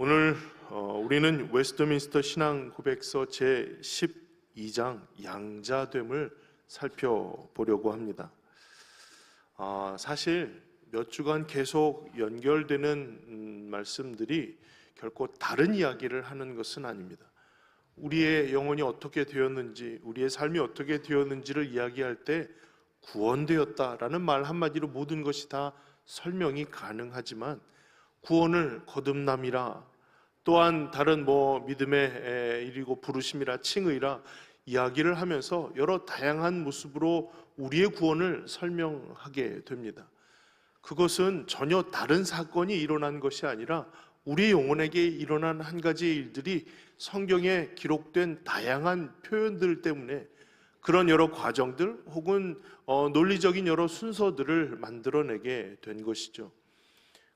오늘 우리는 웨스트민스터 신앙 고백서 제12장 양자됨을 살펴보려고 합니다. 사실 몇 주간 계속 연결되는 말씀들이 결코 다른 이야기를 하는 것은 아닙니다. 우리의 영혼이 어떻게 되었는지, 우리의 삶이 어떻게 되었는지를 이야기할 때 구원되었다라는 말 한마디로 모든 것이 다 설명이 가능하지만, 구원을 거듭남이라, 또한 다른 믿음의 일이고 부르심이라, 칭의라 이야기를 하면서 여러 다양한 모습으로 우리의 구원을 설명하게 됩니다. 그것은 전혀 다른 사건이 일어난 것이 아니라 우리 영혼에게 일어난 한 가지 일들이 성경에 기록된 다양한 표현들 때문에 그런 여러 과정들 혹은 논리적인 여러 순서들을 만들어내게 된 것이죠.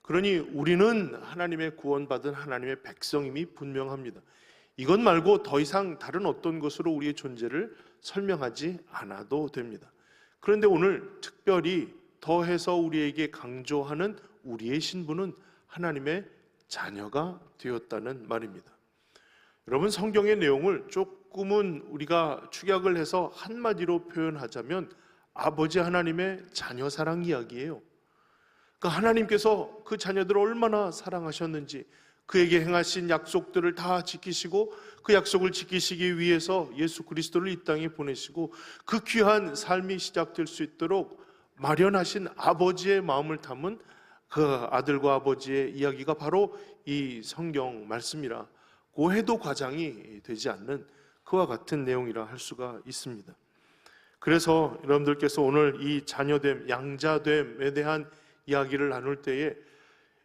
그러니 우리는 하나님의 구원받은 하나님의 백성임이 분명합니다. 이것 말고 더 이상 다른 어떤 것으로 우리의 존재를 설명하지 않아도 됩니다. 그런데 오늘 특별히 더해서 우리에게 강조하는 우리의 신분은 하나님의 자녀가 되었다는 말입니다. 여러분, 성경의 내용을 조금은 우리가 축약을 해서 한마디로 표현하자면 아버지 하나님의 자녀 사랑 이야기예요. 하나님께서 그 자녀들을 얼마나 사랑하셨는지, 그에게 행하신 약속들을 다 지키시고 그 약속을 지키시기 위해서 예수 그리스도를 이 땅에 보내시고 그 귀한 삶이 시작될 수 있도록 마련하신 아버지의 마음을 담은 그 아들과 아버지의 이야기가 바로 이 성경 말씀이라고 해도 과장이 되지 않는 그와 같은 내용이라 할 수가 있습니다. 그래서 여러분들께서 오늘 이 자녀됨, 양자됨에 대한 이야기를 나눌 때에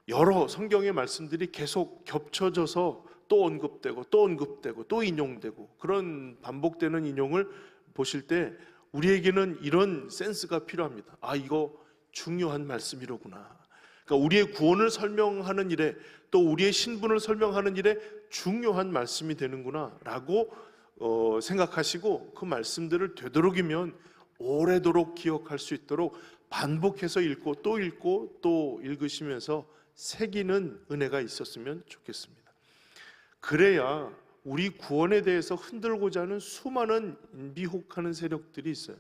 여러 성경의 말씀들이 계속 겹쳐져서 또 언급되고 또 언급되고 또 인용되고 그런 반복되는 인용을 보실 때 우리에게는 이런 센스가 필요합니다. 이거 중요한 말씀이로구나. 그러니까 우리의 구원을 설명하는 일에, 또 우리의 신분을 설명하는 일에 중요한 말씀이 되는구나 라고 생각하시고 그 말씀들을 되도록이면 오래도록 기억할 수 있도록 반복해서 읽고 또 읽으시면서 새기는 은혜가 있었으면 좋겠습니다. 그래야 우리 구원에 대해서 흔들고자 하는 수많은 미혹하는 세력들이 있어요.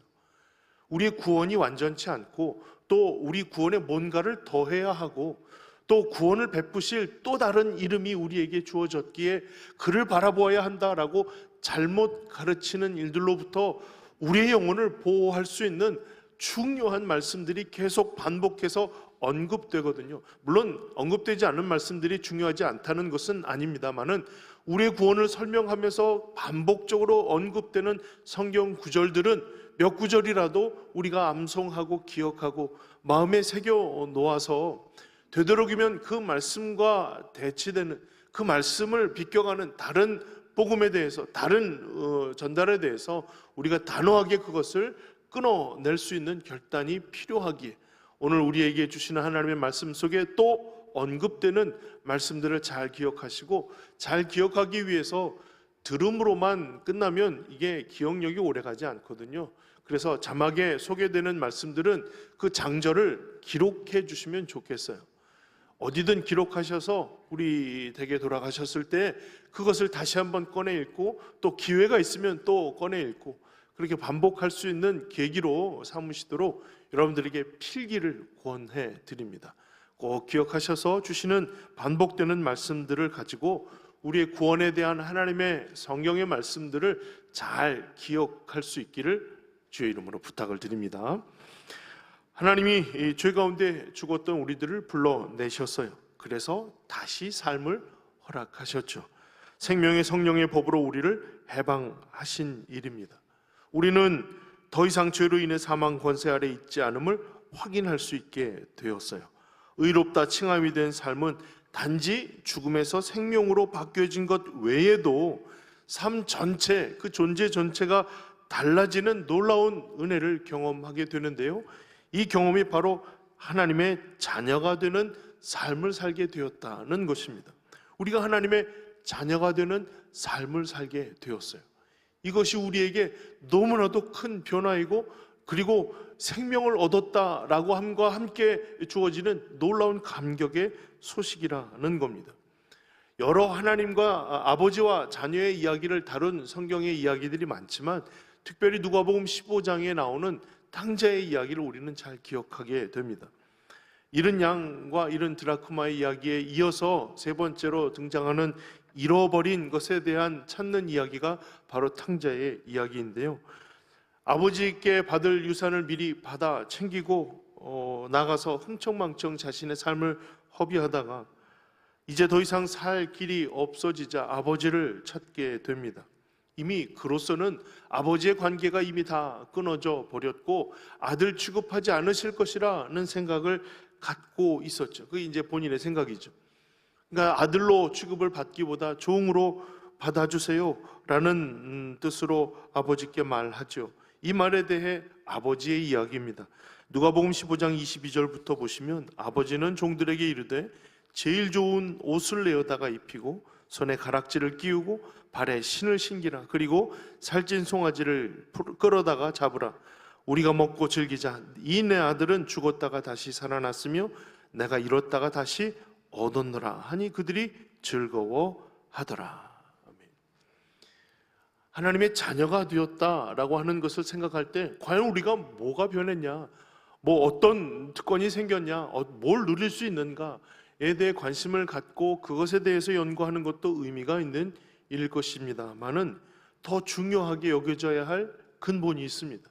우리의 구원이 완전치 않고 또 우리 구원에 뭔가를 더해야 하고 또 구원을 베푸실 또 다른 이름이 우리에게 주어졌기에 그를 바라보아야 한다라고 잘못 가르치는 일들로부터 우리의 영혼을 보호할 수 있는 중요한 말씀들이 계속 반복해서 언급되거든요. 물론 언급되지 않는 말씀들이 중요하지 않다는 것은 아닙니다만은 우리의 구원을 설명하면서 반복적으로 언급되는 성경 구절들은 몇 구절이라도 우리가 암송하고 기억하고 마음에 새겨 놓아서 되도록이면 그 말씀과 대치되는, 그 말씀을 비껴가는 다른 복음에 대해서, 다른 전달에 대해서 우리가 단호하게 그것을 끊어낼 수 있는 결단이 필요하기에 오늘 우리에게 주시는 하나님의 말씀 속에 또 언급되는 말씀들을 잘 기억하시고, 잘 기억하기 위해서 들음으로만 끝나면 이게 기억력이 오래가지 않거든요. 그래서 자막에 소개되는 말씀들은 그 장절을 기록해 주시면 좋겠어요. 어디든 기록하셔서 우리 댁에 돌아가셨을 때 그것을 다시 한번 꺼내 읽고 또 기회가 있으면 또 꺼내 읽고 그렇게 반복할 수 있는 계기로 삼으시도록 여러분들에게 필기를 권해 드립니다. 꼭 기억하셔서 주시는 반복되는 말씀들을 가지고 우리의 구원에 대한 하나님의 성경의 말씀들을 잘 기억할 수 있기를 주의 이름으로 부탁을 드립니다. 하나님이 이 죄 가운데 죽었던 우리들을 불러내셨어요. 그래서 다시 삶을 허락하셨죠. 생명의 성령의 법으로 우리를 해방하신 일입니다. 우리는 더 이상 죄로 인해 사망 권세 아래 있지 않음을 확인할 수 있게 되었어요. 의롭다 칭함이 된 삶은 단지 죽음에서 생명으로 바뀌어진 것 외에도 삶 전체, 그 존재 전체가 달라지는 놀라운 은혜를 경험하게 되는데요, 이 경험이 바로 하나님의 자녀가 되는 삶을 살게 되었다는 것입니다. 우리가 하나님의 자녀가 되는 삶을 살게 되었어요. 이것이 우리에게 너무나도 큰 변화이고, 그리고 생명을 얻었다라고 함과 함께 주어지는 놀라운 감격의 소식이라는 겁니다. 여러 하나님과 아버지와 자녀의 이야기를 다룬 성경의 이야기들이 많지만 특별히 누가복음 15장에 나오는 탕자의 이야기를 우리는 잘 기억하게 됩니다. 잃은 양과 잃은 드라크마의 이야기에 이어서 세 번째로 등장하는 잃어버린 것에 대한 찾는 이야기가 바로 탕자의 이야기인데요. 아버지께 받을 유산을 미리 받아 챙기고 나가서 흥청망청 자신의 삶을 허비하다가 이제 더 이상 살 길이 없어지자 아버지를 찾게 됩니다. 이미 그로서는 아버지의 관계가 이미 다 끊어져 버렸고 아들 취급하지 않으실 것이라는 생각을 갖고 있었죠. 그게 이제 본인의 생각이죠. 그러니까 아들로 취급을 받기보다 종으로 받아주세요 라는 뜻으로 아버지께 말하죠. 이 말에 대해 아버지의 이야기입니다. 누가복음 15장 22절부터 보시면 아버지는 종들에게 이르되 제일 좋은 옷을 내어다가 입히고 손에 가락지를 끼우고 발에 신을 신기라. 그리고 살찐 송아지를 끌어다가 잡으라. 우리가 먹고 즐기자. 이 내 아들은 죽었다가 다시 살아났으며 내가 잃었다가 다시 얻었노라 하니 그들이 즐거워하더라. 하나님의 자녀가 되었다라고 하는 것을 생각할 때 과연 우리가 뭐가 변했냐, 뭐 어떤 특권이 생겼냐, 뭘 누릴 수 있는가에 대해 관심을 갖고 그것에 대해서 연구하는 것도 의미가 있는 일일 것입니다만은 더 중요하게 여겨져야 할 근본이 있습니다.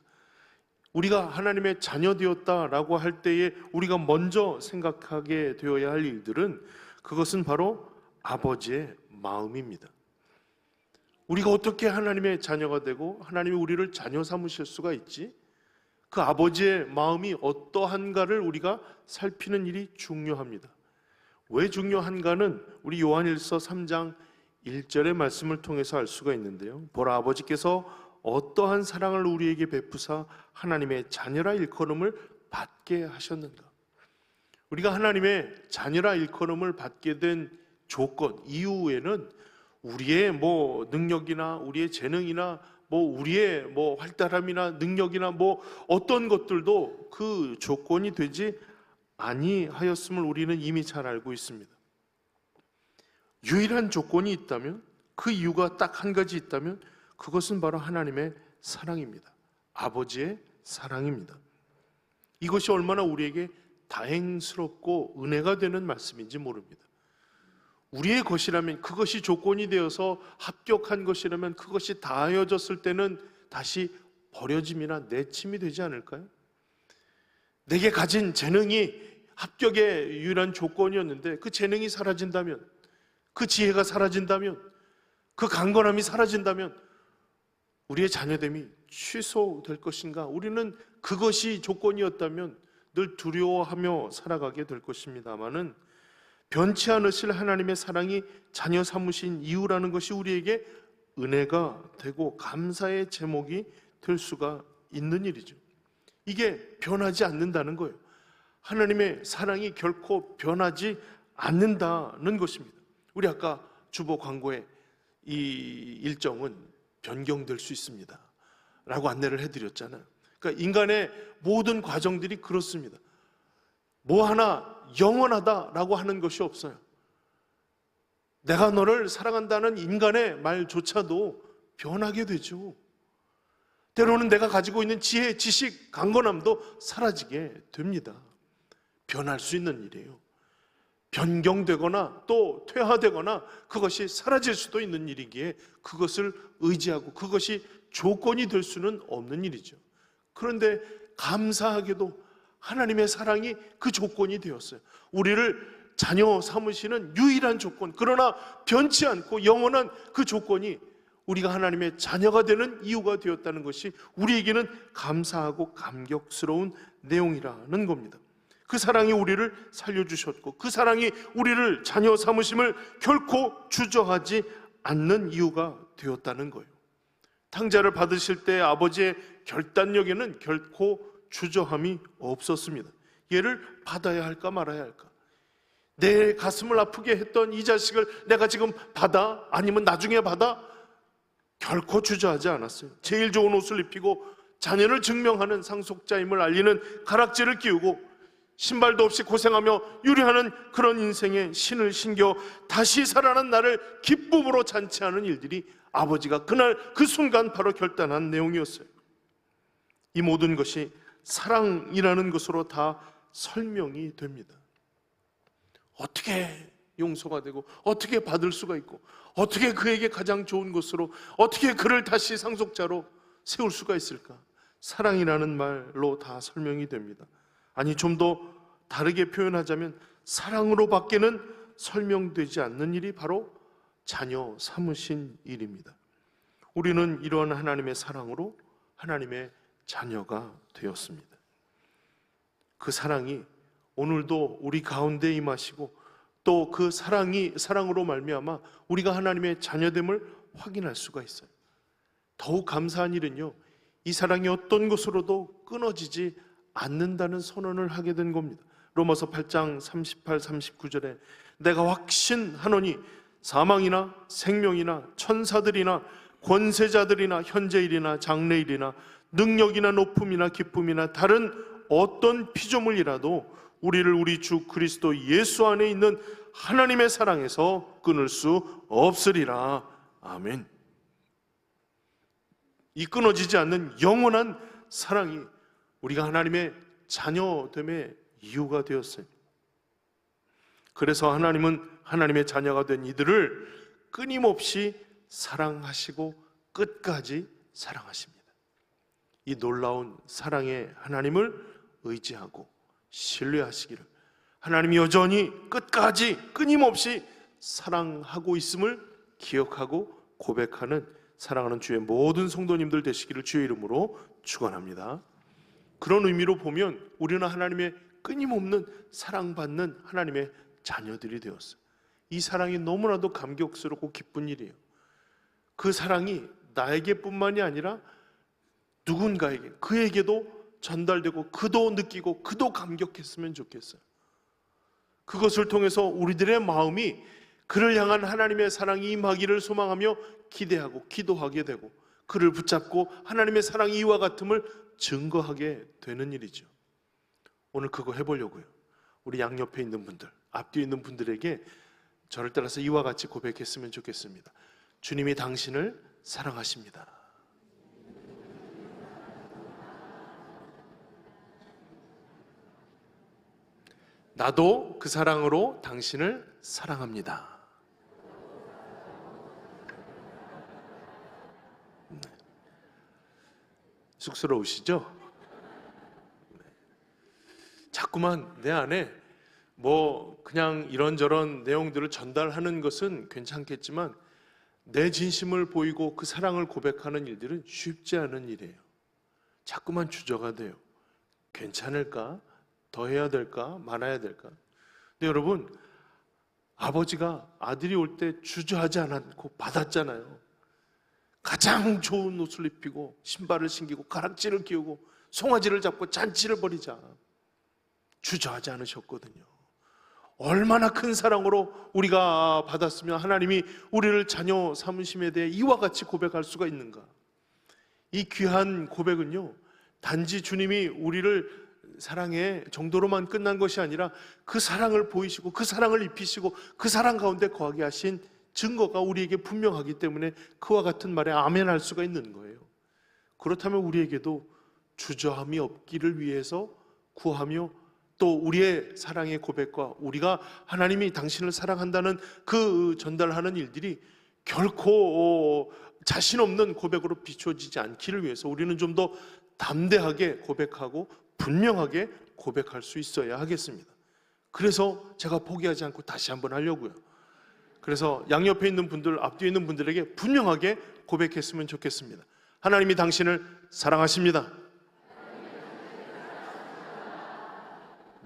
우리가 하나님의 자녀 되었다라고 할 때에 우리가 먼저 생각하게 되어야 할 일들은 그것은 바로 아버지의 마음입니다. 우리가 어떻게 하나님의 자녀가 되고 하나님이 우리를 자녀 삼으실 수가 있지? 그 아버지의 마음이 어떠한가를 우리가 살피는 일이 중요합니다. 왜 중요한가는 우리 요한일서 3장 1절의 말씀을 통해서 알 수가 있는데요. 보라, 아버지께서 어떠한 사랑을 우리에게 베푸사 하나님의 자녀라 일컬음을 받게 하셨는가. 우리가 하나님의 자녀라 일컬음을 받게 된 조건, 이유에는 우리의 능력이나 우리의 재능이나 우리의 활달함이나 능력이나 어떤 것들도 그 조건이 되지 아니하였음을 우리는 이미 잘 알고 있습니다. 유일한 조건이 있다면, 그 이유가 딱 한 가지 있다면 그것은 바로 하나님의 사랑입니다. 아버지의 사랑입니다. 이것이 얼마나 우리에게 다행스럽고 은혜가 되는 말씀인지 모릅니다. 우리의 것이라면, 그것이 조건이 되어서 합격한 것이라면 그것이 다하여졌을 때는 다시 버려짐이나 내침이 되지 않을까요? 내게 가진 재능이 합격의 유일한 조건이었는데 그 재능이 사라진다면, 그 지혜가 사라진다면, 그 강건함이 사라진다면 우리의 자녀됨이 취소될 것인가? 우리는 그것이 조건이었다면 늘 두려워하며 살아가게 될 것입니다만은 변치 않으실 하나님의 사랑이 자녀 삼으신 이유라는 것이 우리에게 은혜가 되고 감사의 제목이 될 수가 있는 일이죠. 이게 변하지 않는다는 거예요. 하나님의 사랑이 결코 변하지 않는다는 것입니다. 우리 아까 주보 광고에 이 일정은 변경될 수 있습니다 라고 안내를 해드렸잖아요. 그러니까 인간의 모든 과정들이 그렇습니다. 뭐 하나 영원하다라고 하는 것이 없어요. 내가 너를 사랑한다는 인간의 말조차도 변하게 되죠. 때로는 내가 가지고 있는 지혜, 지식, 강건함도 사라지게 됩니다. 변할 수 있는 일이에요. 변경되거나 또 퇴화되거나 그것이 사라질 수도 있는 일이기에 그것을 의지하고 그것이 조건이 될 수는 없는 일이죠. 그런데 감사하게도 하나님의 사랑이 그 조건이 되었어요. 우리를 자녀 삼으시는 유일한 조건, 그러나 변치 않고 영원한 그 조건이 우리가 하나님의 자녀가 되는 이유가 되었다는 것이 우리에게는 감사하고 감격스러운 내용이라는 겁니다. 그 사랑이 우리를 살려주셨고 그 사랑이 우리를 자녀 삼으심을 결코 주저하지 않는 이유가 되었다는 거예요. 탕자를 받으실 때 아버지의 결단력에는 결코 주저함이 없었습니다. 얘를 받아야 할까 말아야 할까? 내 가슴을 아프게 했던 이 자식을 내가 지금 받아? 아니면 나중에 받아? 결코 주저하지 않았어요. 제일 좋은 옷을 입히고 자녀를 증명하는 상속자임을 알리는 가락지를 끼우고 신발도 없이 고생하며 유리하는 그런 인생에 신을 신겨 다시 살아난 나를 기쁨으로 잔치하는 일들이 아버지가 그날 그 순간 바로 결단한 내용이었어요. 이 모든 것이 사랑이라는 것으로 다 설명이 됩니다. 어떻게 용서가 되고 어떻게 받을 수가 있고 어떻게 그에게 가장 좋은 것으로 어떻게 그를 다시 상속자로 세울 수가 있을까? 사랑이라는 말로 다 설명이 됩니다. 아니, 좀 더 다르게 표현하자면 사랑으로 밖에는 설명되지 않는 일이 바로 자녀 삼으신 일입니다. 우리는 이러한 하나님의 사랑으로 하나님의 자녀가 되었습니다. 그 사랑이 오늘도 우리 가운데 임하시고 또 그 사랑으로 말미암아 우리가 하나님의 자녀됨을 확인할 수가 있어요. 더욱 감사한 일은요, 이 사랑이 어떤 것으로도 끊어지지 않는다는 선언을 하게 된 겁니다. 로마서 8장 38, 39절에 내가 확신하노니 사망이나 생명이나 천사들이나 권세자들이나 현재일이나 장래일이나 능력이나 높음이나 기쁨이나 다른 어떤 피조물이라도 우리를 우리 주 그리스도 예수 안에 있는 하나님의 사랑에서 끊을 수 없으리라. 아멘. 이 끊어지지 않는 영원한 사랑이 우리가 하나님의 자녀됨의 이유가 되었어요. 그래서 하나님은 하나님의 자녀가 된 이들을 끊임없이 사랑하시고 끝까지 사랑하십니다. 이 놀라운 사랑의 하나님을 의지하고 신뢰하시기를, 하나님이 여전히 끝까지 끊임없이 사랑하고 있음을 기억하고 고백하는 사랑하는 주의 모든 성도님들 되시기를 주의 이름으로 축원합니다. 그런 의미로 보면 우리는 하나님의 끊임없는 사랑받는 하나님의 자녀들이 되었어요. 이 사랑이 너무나도 감격스럽고 기쁜 일이에요. 그 사랑이 나에게뿐만이 아니라 누군가에게, 그에게도 전달되고 그도 느끼고 그도 감격했으면 좋겠어요. 그것을 통해서 우리들의 마음이 그를 향한 하나님의 사랑이 임하기를 소망하며 기대하고 기도하게 되고 그를 붙잡고 하나님의 사랑이 이와 같음을 증거하게 되는 일이죠. 오늘 그거 해보려고요. 우리 양옆에 있는 분들, 앞뒤에 있는 분들에게 저를 따라서 이와 같이 고백했으면 좋겠습니다. 주님이 당신을 사랑하십니다. 나도 그 사랑으로 당신을 사랑합니다. 쑥스러우시죠? 자꾸만 내 안에 그냥 이런저런 내용들을 전달하는 것은 괜찮겠지만 내 진심을 보이고 그 사랑을 고백하는 일들은 쉽지 않은 일이에요. 자꾸만 주저가 돼요. 괜찮을까? 더 해야 될까? 말아야 될까? 근데 여러분, 아버지가 아들이 올 때 주저하지 않고 받았잖아요. 가장 좋은 옷을 입히고 신발을 신기고 가락지를 끼우고 송아지를 잡고 잔치를 벌이자. 주저하지 않으셨거든요. 얼마나 큰 사랑으로 우리가 받았으면 하나님이 우리를 자녀 삼으심에 대해 이와 같이 고백할 수가 있는가? 이 귀한 고백은요, 단지 주님이 우리를 사랑해 정도로만 끝난 것이 아니라 그 사랑을 보이시고 그 사랑을 입히시고 그 사랑 가운데 거하게 하신 증거가 우리에게 분명하기 때문에 그와 같은 말에 아멘 할 수가 있는 거예요. 그렇다면 우리에게도 주저함이 없기를 위해서 구하며 또 우리의 사랑의 고백과 우리가 하나님이 당신을 사랑한다는 그 전달하는 일들이 결코 자신 없는 고백으로 비춰지지 않기를 위해서 우리는 좀 더 담대하게 고백하고 분명하게 고백할 수 있어야 하겠습니다. 그래서 제가 포기하지 않고 다시 한번 하려고요. 그래서 양옆에 있는 분들, 앞뒤에 있는 분들에게 분명하게 고백했으면 좋겠습니다. 하나님이 당신을 사랑하십니다.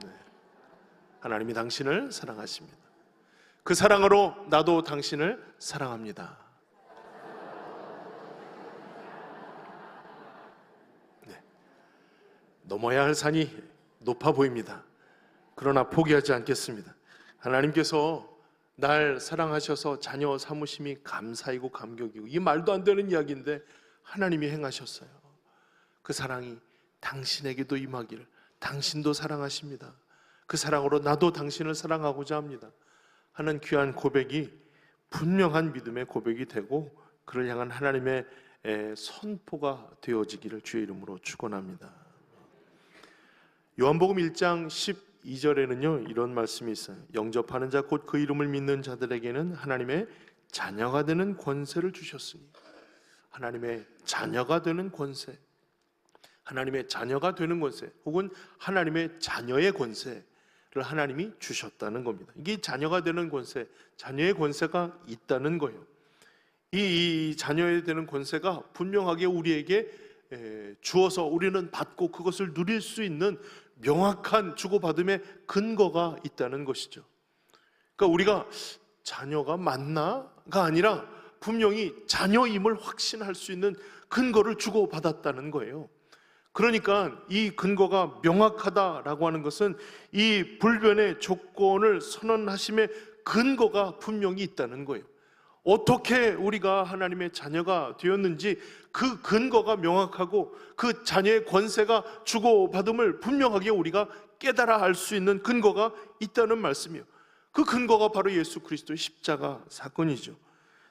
네. 하나님이 당신을 사랑하십니다. 그 사랑으로 나도 당신을 사랑합니다. 네. 넘어야 할 산이 높아 보입니다. 그러나 포기하지 않겠습니다. 하나님께서 날 사랑하셔서 자녀 삼으심이 감사이고 감격이고, 이 말도 안 되는 이야기인데 하나님이 행하셨어요. 그 사랑이 당신에게도 임하기를, 당신도 사랑하십니다. 그 사랑으로 나도 당신을 사랑하고자 합니다 하는 귀한 고백이 분명한 믿음의 고백이 되고 그를 향한 하나님의 선포가 되어지기를 주의 이름으로 축원합니다. 요한복음 1장 12절에는요 이런 말씀이 있어요. 영접하는 자 곧 그 이름을 믿는 자들에게는 하나님의 자녀가 되는 권세를 주셨으니, 하나님의 자녀가 되는 권세, 하나님의 자녀가 되는 권세, 혹은 하나님의 자녀의 권세를 하나님이 주셨다는 겁니다. 이게 자녀가 되는 권세, 자녀의 권세가 있다는 거예요. 이 자녀에 되는 권세가 분명하게 우리에게 주어서 우리는 받고 그것을 누릴 수 있는 명확한 주고받음의 근거가 있다는 것이죠. 그러니까 우리가 자녀가 맞나가 아니라 분명히 자녀임을 확신할 수 있는 근거를 주고받았다는 거예요. 그러니까 이 근거가 명확하다라고 하는 것은 이 불변의 조건을 선언하심의 근거가 분명히 있다는 거예요. 어떻게 우리가 하나님의 자녀가 되었는지 그 근거가 명확하고 그 자녀의 권세가 주고받음을 분명하게 우리가 깨달아 알 수 있는 근거가 있다는 말씀이에요. 그 근거가 바로 예수 그리스도의 십자가 사건이죠.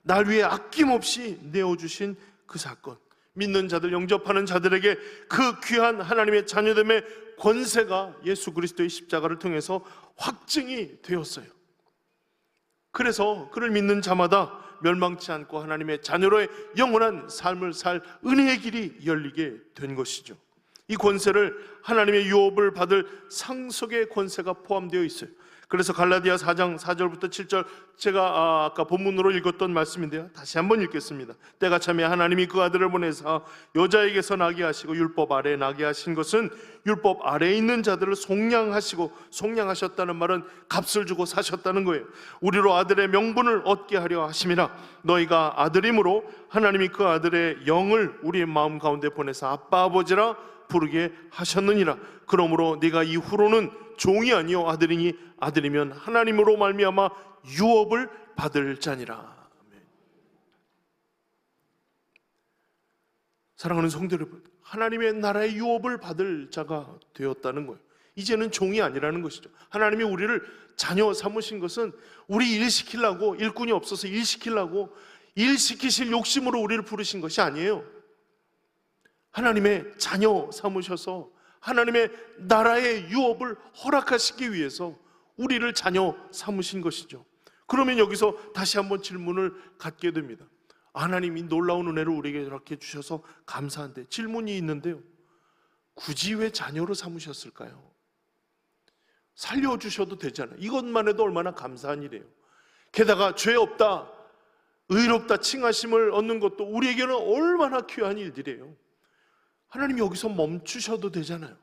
날 위해 아낌없이 내어주신 그 사건, 믿는 자들, 영접하는 자들에게 그 귀한 하나님의 자녀됨의 권세가 예수 그리스도의 십자가를 통해서 확증이 되었어요. 그래서 그를 믿는 자마다 멸망치 않고 하나님의 자녀로의 영원한 삶을 살 은혜의 길이 열리게 된 것이죠. 이 권세를 하나님의 유업을 받을 상속의 권세가 포함되어 있어요. 그래서 갈라디아 4장 4절부터 7절, 제가 아까 본문으로 읽었던 말씀인데요, 다시 한번 읽겠습니다. 때가 참에 하나님이 그 아들을 보내사 여자에게서 나게 하시고 율법 아래에 나게 하신 것은 율법 아래에 있는 자들을 속량하시고, 속량하셨다는 말은 값을 주고 사셨다는 거예요. 우리로 아들의 명분을 얻게 하려 하심이라. 너희가 아들임으로 하나님이 그 아들의 영을 우리의 마음 가운데 보내사 아빠 아버지라 부르게 하셨느니라. 그러므로 네가 이후로는 종이 아니요 아들이니 아들이면 하나님으로 말미암아 유업을 받을 자니라. 사랑하는 성도 여러분, 하나님의 나라의 유업을 받을 자가 되었다는 거예요. 이제는 종이 아니라는 것이죠. 하나님이 우리를 자녀 삼으신 것은 우리 일 시키려고, 일꾼이 없어서 일 시키려고 일 시키실 욕심으로 우리를 부르신 것이 아니에요. 하나님의 자녀 삼으셔서 하나님의 나라의 유업을 허락하시기 위해서 우리를 자녀 삼으신 것이죠. 그러면 여기서 다시 한번 질문을 갖게 됩니다. 하나님이 놀라운 은혜를 우리에게 이렇게 주셔서 감사한데, 질문이 있는데요, 굳이 왜 자녀로 삼으셨을까요? 살려주셔도 되잖아요. 이것만 해도 얼마나 감사한 일이에요. 게다가 죄 없다, 의롭다 칭하심을 얻는 것도 우리에게는 얼마나 귀한 일들이에요. 하나님 여기서 멈추셔도 되잖아요.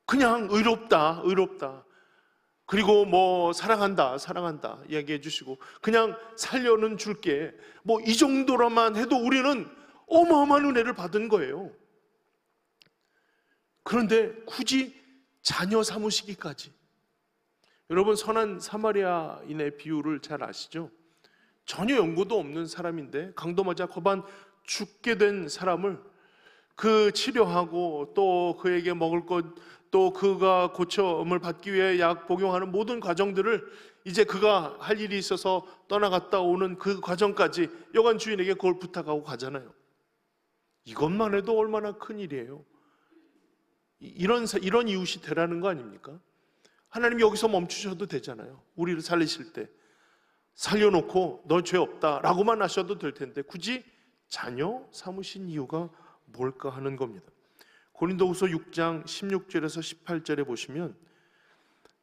그냥 의롭다, 의롭다, 그리고 뭐 사랑한다, 사랑한다 이야기해 주시고 그냥 살려는 줄게, 뭐 이 정도로만 해도 우리는 어마어마한 은혜를 받은 거예요. 그런데 굳이 자녀 삼으시기까지. 여러분, 선한 사마리아인의 비유를 잘 아시죠? 전혀 연고도 없는 사람인데 강도 맞아 거반 죽게 된 사람을 그 치료하고 또 그에게 먹을 것, 또 그가 고침을 받기 위해 약 복용하는 모든 과정들을 이제 그가 할 일이 있어서 떠나갔다 오는 그 과정까지 여관 주인에게 그걸 부탁하고 가잖아요. 이것만 해도 얼마나 큰 일이에요. 이런 이웃이 되라는 거 아닙니까? 하나님 여기서 멈추셔도 되잖아요. 우리를 살리실 때 살려놓고 너 죄 없다 라고만 하셔도 될 텐데 굳이 자녀 삼으신 이유가 뭘까 하는 겁니다. 고린도후서 6장 16절에서 18절에 보시면,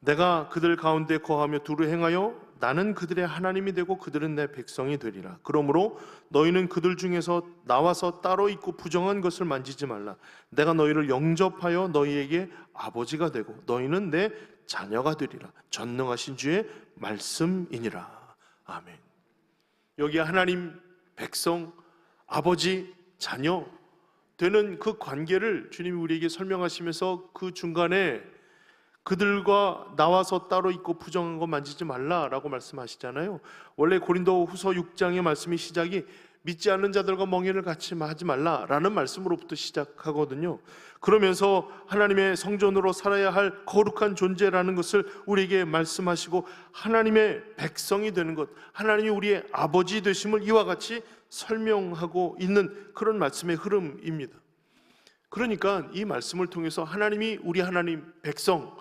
내가 그들 가운데 거하며 두루 행하여 나는 그들의 하나님이 되고 그들은 내 백성이 되리라. 그러므로 너희는 그들 중에서 나와서 따로 있고 부정한 것을 만지지 말라. 내가 너희를 영접하여 너희에게 아버지가 되고 너희는 내 자녀가 되리라. 전능하신 주의 말씀이니라. 아멘. 여기 하나님, 백성, 아버지, 자녀 되는 그 관계를 주님이 우리에게 설명하시면서 그 중간에 그들과 나와서 따로 있고 부정한 거 만지지 말라라고 말씀하시잖아요. 원래 고린도후서 6장의 말씀이 시작이 믿지 않는 자들과 멍에를 같이 하지 말라라는 말씀으로부터 시작하거든요. 그러면서 하나님의 성전으로 살아야 할 거룩한 존재라는 것을 우리에게 말씀하시고 하나님의 백성이 되는 것, 하나님이 우리의 아버지 되심을 이와 같이 설명하고 있는 그런 말씀의 흐름입니다. 그러니까 이 말씀을 통해서 하나님이 우리 하나님 백성,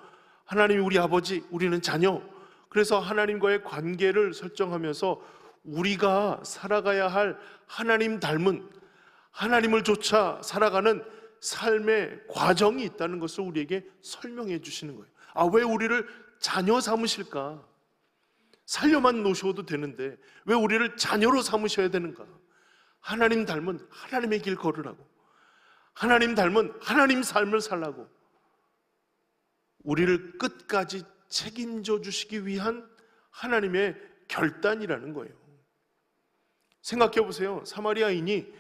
하나님이 우리 아버지, 우리는 자녀, 그래서 하나님과의 관계를 설정하면서 우리가 살아가야 할 하나님 닮은, 하나님을 쫓아 살아가는 삶의 과정이 있다는 것을 우리에게 설명해 주시는 거예요. 왜 우리를 자녀 삼으실까? 살려만 놓으셔도 되는데 왜 우리를 자녀로 삼으셔야 되는가? 하나님 닮은 하나님의 길 걸으라고, 하나님 닮은 하나님 삶을 살라고, 우리를 끝까지 책임져 주시기 위한 하나님의 결단이라는 거예요. 생각해 보세요. 사마리아인이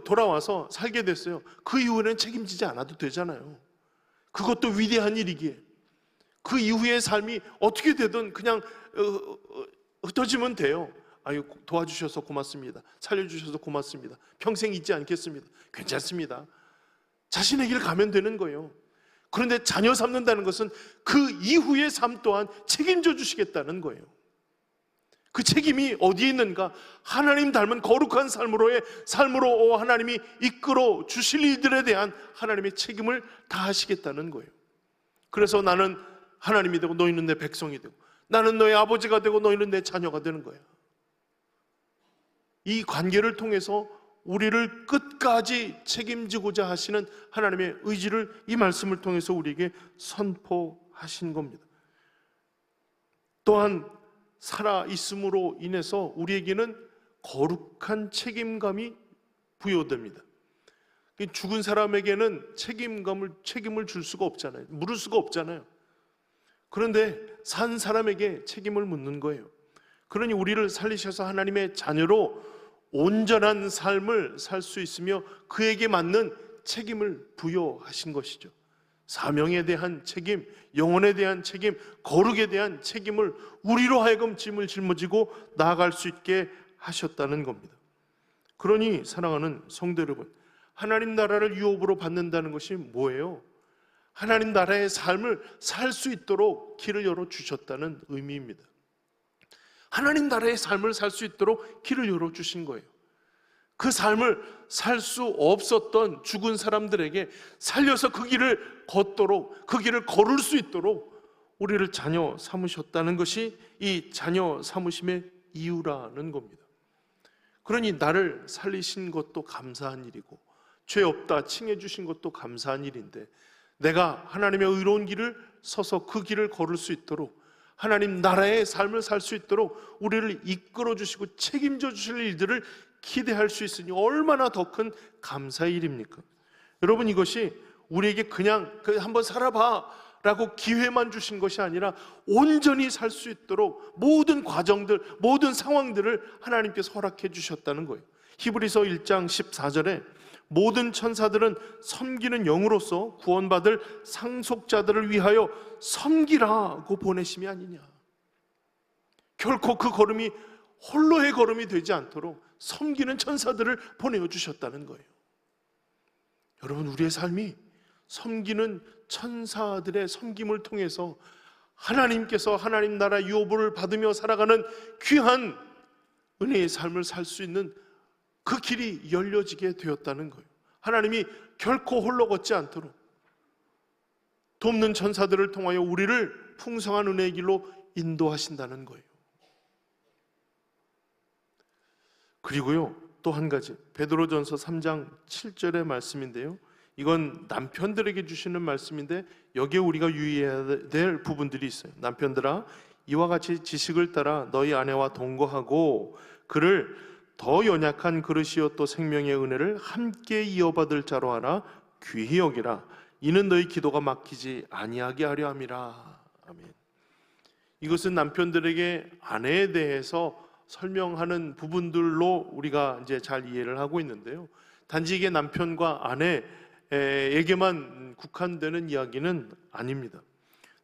돌아와서 살게 됐어요. 그 이후에는 책임지지 않아도 되잖아요. 그것도 위대한 일이기에 그 이후의 삶이 어떻게 되든 그냥 흩어지면 돼요. 도와주셔서 고맙습니다. 살려주셔서 고맙습니다. 평생 잊지 않겠습니다. 괜찮습니다. 자신의 길 가면 되는 거예요. 그런데 자녀 삼는다는 것은 그 이후의 삶 또한 책임져 주시겠다는 거예요. 그 책임이 어디에 있는가? 하나님 닮은 거룩한 삶으로 하나님이 이끌어 주실 일들에 대한 하나님의 책임을 다하시겠다는 거예요. 그래서 나는 하나님이 되고 너희는 내 백성이 되고, 나는 너의 아버지가 되고 너희는 내 자녀가 되는 거야. 이 관계를 통해서 우리를 끝까지 책임지고자 하시는 하나님의 의지를 이 말씀을 통해서 우리에게 선포하신 겁니다. 또한 살아있음으로 인해서 우리에게는 거룩한 책임감이 부여됩니다. 죽은 사람에게는 책임을 줄 수가 없잖아요. 물을 수가 없잖아요. 그런데 산 사람에게 책임을 묻는 거예요. 그러니 우리를 살리셔서 하나님의 자녀로 온전한 삶을 살 수 있으며 그에게 맞는 책임을 부여하신 것이죠. 사명에 대한 책임, 영혼에 대한 책임, 거룩에 대한 책임을 우리로 하여금 짐을 짊어지고 나아갈 수 있게 하셨다는 겁니다. 그러니 사랑하는 성도 여러분, 하나님 나라를 유업으로 받는다는 것이 뭐예요? 하나님 나라의 삶을 살 수 있도록 길을 열어주셨다는 의미입니다. 하나님 나라의 삶을 살 수 있도록 길을 열어주신 거예요. 그 삶을 살 수 없었던 죽은 사람들에게 살려서 그 길을 걷도록, 그 길을 걸을 수 있도록 우리를 자녀 삼으셨다는 것이 이 자녀 삼으심의 이유라는 겁니다. 그러니 나를 살리신 것도 감사한 일이고 죄 없다 칭해 주신 것도 감사한 일인데, 내가 하나님의 의로운 길을 서서 그 길을 걸을 수 있도록, 하나님 나라의 삶을 살 수 있도록 우리를 이끌어 주시고 책임져 주실 일들을 기대할 수 있으니 얼마나 더 큰 감사의 일입니까? 여러분, 이것이 우리에게 그냥 한번 살아봐 라고 기회만 주신 것이 아니라 온전히 살 수 있도록 모든 과정들, 모든 상황들을 하나님께서 허락해 주셨다는 거예요. 히브리서 1장 14절에 모든 천사들은 섬기는 영으로서 구원받을 상속자들을 위하여 섬기라고 보내심이 아니냐. 결코 그 걸음이 홀로의 걸음이 되지 않도록 섬기는 천사들을 보내어 주셨다는 거예요. 여러분, 우리의 삶이 섬기는 천사들의 섬김을 통해서 하나님께서 하나님 나라 유업을 받으며 살아가는 귀한 은혜의 삶을 살 수 있는 그 길이 열려지게 되었다는 거예요. 하나님이 결코 홀로 걷지 않도록 돕는 천사들을 통하여 우리를 풍성한 은혜의 길로 인도하신다는 거예요. 그리고요, 또 한 가지, 베드로전서 3장 7절의 말씀인데요, 이건 남편들에게 주시는 말씀인데 여기에 우리가 유의해야 될 부분들이 있어요. 남편들아, 이와 같이 지식을 따라 너희 아내와 동거하고 그를 더 연약한 그릇이요 또 생명의 은혜를 함께 이어받을 자로 하나 귀히 여기라. 이는 너희 기도가 막히지 아니하게 하려 함이라. 아멘. 이것은 남편들에게 아내에 대해서 설명하는 부분들로 우리가 이제 잘 이해를 하고 있는데요, 단지 이게 남편과 아내에게만 국한되는 이야기는 아닙니다.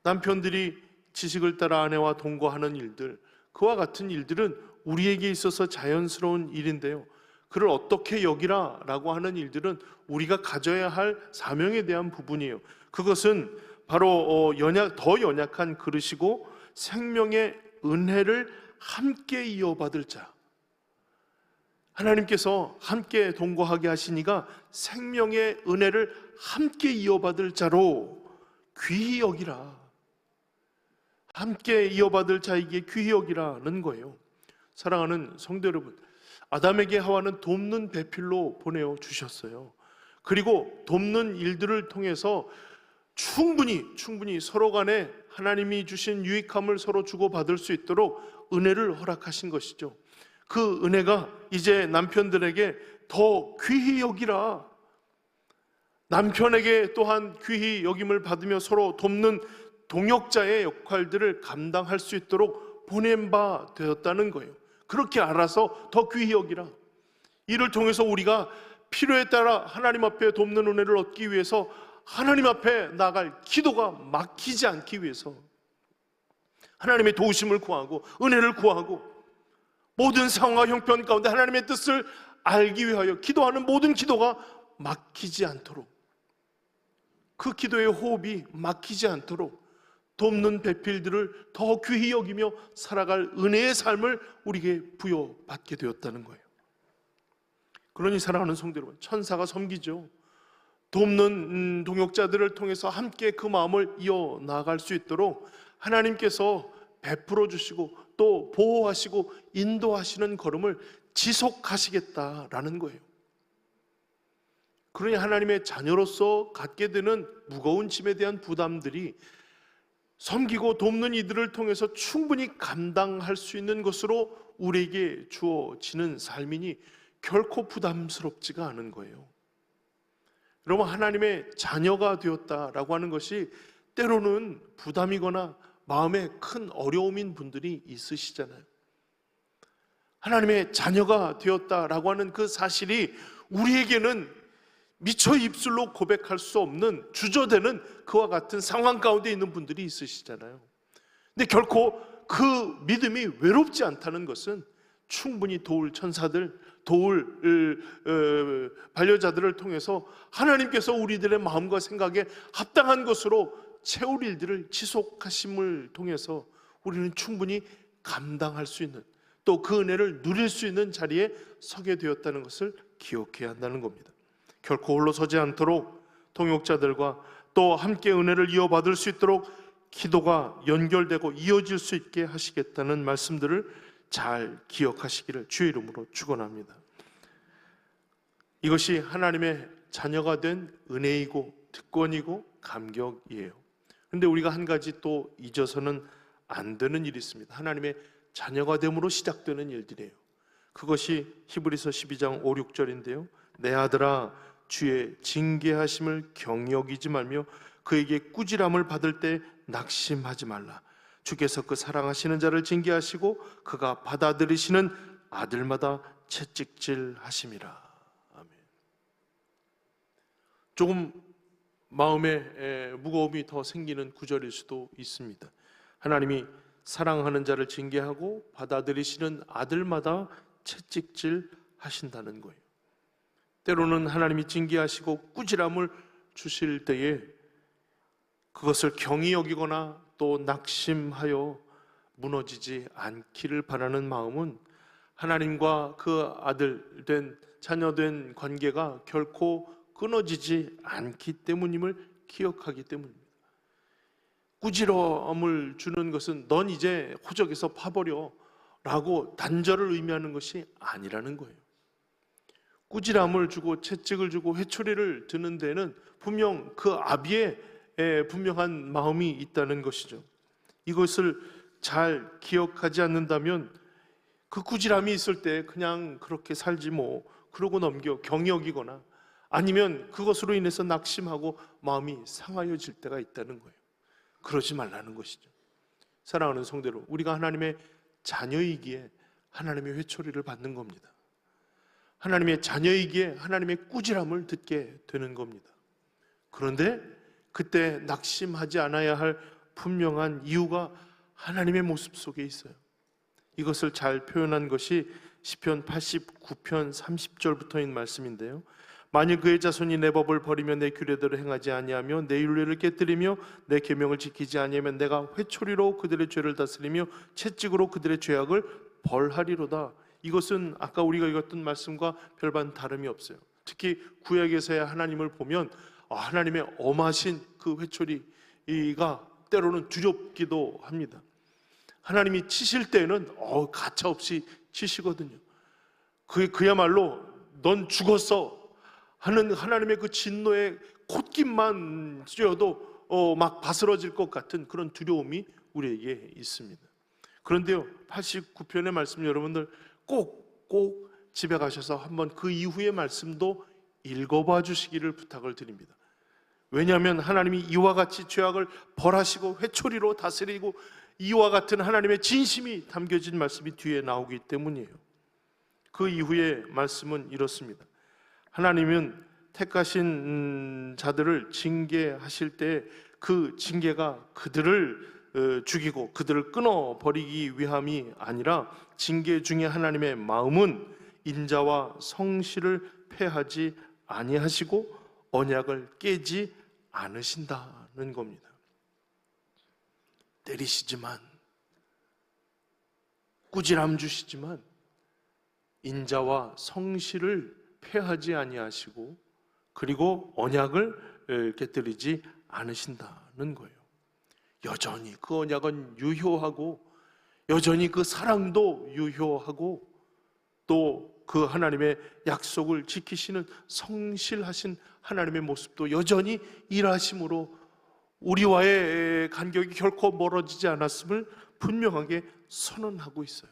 남편들이 지식을 따라 아내와 동거하는 일들, 그와 같은 일들은 우리에게 있어서 자연스러운 일인데요, 그를 어떻게 여기라 라고 하는 일들은 우리가 가져야 할 사명에 대한 부분이에요. 그것은 바로 더 연약한 그릇이고 생명의 은혜를 함께 이어받을 자, 하나님께서 함께 동거하게 하시니가 생명의 은혜를 함께 이어받을 자로 귀히 여기라, 함께 이어받을 자에게 귀히 여기라는 거예요. 사랑하는 성도 여러분, 아담에게 하와는 돕는 배필로 보내어 주셨어요. 그리고 돕는 일들을 통해서 충분히 서로 간에 하나님이 주신 유익함을 서로 주고받을 수 있도록 은혜를 허락하신 것이죠. 그 은혜가 이제 남편들에게 더 귀히 여기라, 남편에게 또한 귀히 여김을 받으며 서로 돕는 동역자의 역할들을 감당할 수 있도록 보낸 바 되었다는 거예요. 그렇게 알아서 더 귀히 여기라. 이를 통해서 우리가 필요에 따라 하나님 앞에 돕는 은혜를 얻기 위해서, 하나님 앞에 나갈 기도가 막히지 않기 위해서 하나님의 도우심을 구하고 은혜를 구하고 모든 상황과 형편 가운데 하나님의 뜻을 알기 위하여 기도하는 모든 기도가 막히지 않도록, 그 기도의 호흡이 막히지 않도록 돕는 배필들을 더 귀히 여기며 살아갈 은혜의 삶을 우리에게 부여받게 되었다는 거예요. 그러니 사랑하는 성도 여러분, 천사가 섬기죠. 돕는 동역자들을 통해서 함께 그 마음을 이어나갈 수 있도록 하나님께서 베풀어 주시고 또 보호하시고 인도하시는 걸음을 지속하시겠다라는 거예요. 그러니 하나님의 자녀로서 갖게 되는 무거운 짐에 대한 부담들이 섬기고 돕는 이들을 통해서 충분히 감당할 수 있는 것으로 우리에게 주어지는 삶이니 결코 부담스럽지가 않은 거예요. 여러분, 하나님의 자녀가 되었다라고 하는 것이 때로는 부담이거나 마음에 큰 어려움인 분들이 있으시잖아요. 하나님의 자녀가 되었다라고 하는 그 사실이 우리에게는 미처 입술로 고백할 수 없는 주저되는 그와 같은 상황 가운데 있는 분들이 있으시잖아요. 근데 결코 그 믿음이 외롭지 않다는 것은 충분히 도울 천사들, 도울 반려자들을 통해서 하나님께서 우리들의 마음과 생각에 합당한 것으로 채울 일들을 지속하심을 통해서 우리는 충분히 감당할 수 있는, 또 그 은혜를 누릴 수 있는 자리에 서게 되었다는 것을 기억해야 한다는 겁니다. 결코 홀로 서지 않도록 동역자들과 또 함께 은혜를 이어받을 수 있도록 기도가 연결되고 이어질 수 있게 하시겠다는 말씀들을 잘 기억하시기를 주의 이름으로 축원합니다. 이것이 하나님의 자녀가 된 은혜이고 특권이고 감격이에요. 그런데 우리가 한 가지 또 잊어서는 안 되는 일이 있습니다. 하나님의 자녀가 됨으로 시작되는 일들이에요. 그것이 히브리서 12장 5, 6절인데요. 내 아들아, 주의 징계하심을 경여기지 말며 그에게 꾸지람을 받을 때 낙심하지 말라. 주께서 그 사랑하시는 자를 징계하시고 그가 받아들이시는 아들마다 채찍질하심이라. 아멘. 조금 마음에 무거움이 더 생기는 구절일 수도 있습니다. 하나님이 사랑하는 자를 징계하고 받아들이시는 아들마다 채찍질하신다는 거예요. 때로는 하나님이 징계하시고 꾸지람을 주실 때에 그것을 경히 여기거나 또 낙심하여 무너지지 않기를 바라는 마음은 하나님과 그 아들 된 자녀 된 관계가 결코 끊어지지 않기 때문임을 기억하기 때문입니다. 꾸지람을 주는 것은 넌 이제 호적에서 파버려 라고 단절을 의미하는 것이 아니라는 거예요. 꾸지람을 주고 채찍을 주고 회초리를 드는 데는 분명 그 아비의 분명한 마음이 있다는 것이죠. 이것을 잘 기억하지 않는다면 그 꾸지람이 있을 때 그냥 그렇게 살지 뭐 그러고 넘겨 경히 여기거나 아니면 그것으로 인해서 낙심하고 마음이 상하여질 때가 있다는 거예요. 그러지 말라는 것이죠. 사랑하는 성도 여러분, 우리가 하나님의 자녀이기에 하나님의 회초리를 받는 겁니다. 하나님의 자녀이기에 하나님의 꾸지람을 듣게 되는 겁니다. 그런데 그때 낙심하지 않아야 할 분명한 이유가 하나님의 모습 속에 있어요. 이것을 잘 표현한 것이 시편 89편 30절부터인 말씀인데요. 만일 그의 자손이 내 법을 버리며 내 규례대로 행하지 아니하며 내 율례를 깨뜨리며 내 계명을 지키지 아니하면 내가 회초리로 그들의 죄를 다스리며 채찍으로 그들의 죄악을 벌하리로다. 이것은 아까 우리가 읽었던 말씀과 별반 다름이 없어요. 특히 구약에서의 하나님을 보면 하나님의 엄하신 그 회초리가 때로는 두렵기도 합니다. 하나님이 치실 때는 가차없이 치시거든요. 그야말로 넌 죽었어 하는 하나님의 그 진노의 콧김만 쥐어도 막 바스러질 것 같은 그런 두려움이 우리에게 있습니다. 그런데요, 89편의 말씀 여러분들 꼭 집에 가셔서 한번 그 이후의 말씀도 읽어봐 주시기를 부탁을 드립니다. 왜냐하면 하나님이 이와 같이 죄악을 벌하시고 회초리로 다스리고 이와 같은 하나님의 진심이 담겨진 말씀이 뒤에 나오기 때문이에요. 그 이후의 말씀은 이렇습니다. 하나님은 택하신 자들을 징계하실 때 그 징계가 그들을 죽이고 그들을 끊어버리기 위함이 아니라 징계 중에 하나님의 마음은 인자와 성실을 폐하지 아니하시고 언약을 깨지 않으신다는 겁니다. 때리시지만, 꾸지람 주시지만 인자와 성실을 폐하지 아니하시고 그리고 언약을 깨뜨리지 않으신다는 거예요. 여전히 그 언약은 유효하고 여전히 그 사랑도 유효하고 또 그 하나님의 약속을 지키시는 성실하신 하나님의 모습도 여전히 일하심으로 우리와의 간격이 결코 멀어지지 않았음을 분명하게 선언하고 있어요.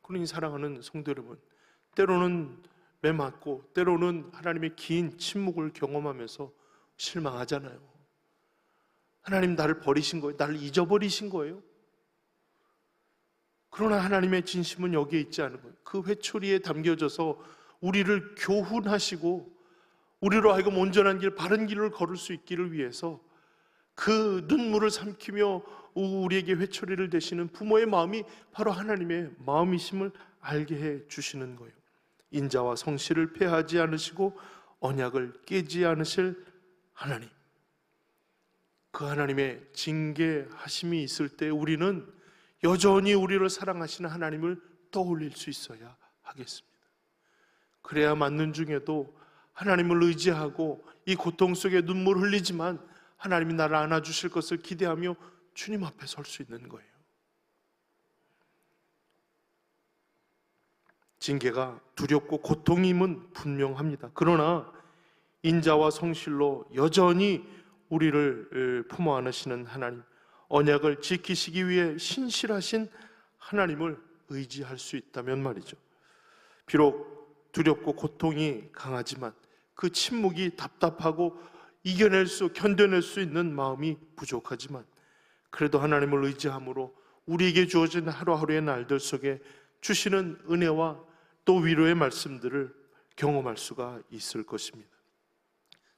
그러니 사랑하는 성도 여러분, 때로는 매맞고 때로는 하나님의 긴 침묵을 경험하면서 실망하잖아요. 하나님 나를 버리신 거예요? 나를 잊어버리신 거예요? 그러나 하나님의 진심은 여기에 있지 않은 거예요. 그 회초리에 담겨져서 우리를 교훈하시고 우리로 하여금 온전한 길, 바른 길을 걸을 수 있기를 위해서 그 눈물을 삼키며 우리에게 회초리를 대시는 부모의 마음이 바로 하나님의 마음이심을 알게 해 주시는 거예요. 인자와 성실을 폐하지 않으시고 언약을 깨지 않으실 하나님, 그 하나님의 징계하심이 있을 때 우리는 여전히 우리를 사랑하시는 하나님을 떠올릴 수 있어야 하겠습니다. 그래야 맞는 중에도 하나님을 의지하고 이 고통 속에 눈물 흘리지만 하나님이 나를 안아주실 것을 기대하며 주님 앞에 설 수 있는 거예요. 징계가 두렵고 고통임은 분명합니다. 그러나 인자와 성실로 여전히 우리를 품어 안으시는 하나님, 언약을 지키시기 위해 신실하신 하나님을 의지할 수 있다면 말이죠. 비록 두렵고 고통이 강하지만 그 침묵이 답답하고 견뎌낼 수 있는 마음이 부족하지만 그래도 하나님을 의지함으로 우리에게 주어진 하루하루의 날들 속에 주시는 은혜와 또 위로의 말씀들을 경험할 수가 있을 것입니다.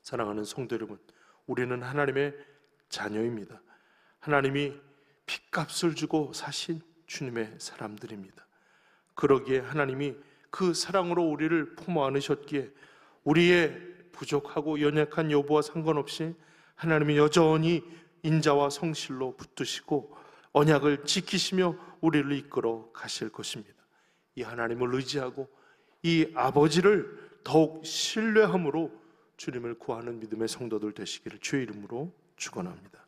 사랑하는 성도 여러분, 우리는 하나님의 자녀입니다. 하나님이 핏값을 주고 사신 주님의 사람들입니다. 그러기에 하나님이 그 사랑으로 우리를 품어 안으셨기에 우리의 부족하고 연약한 여부와 상관없이 하나님이 여전히 인자와 성실로 붙드시고 언약을 지키시며 우리를 이끌어 가실 것입니다. 이 하나님을 의지하고 이 아버지를 더욱 신뢰함으로 주님을 구하는 믿음의 성도들 되시기를 주의 이름으로 축원합니다.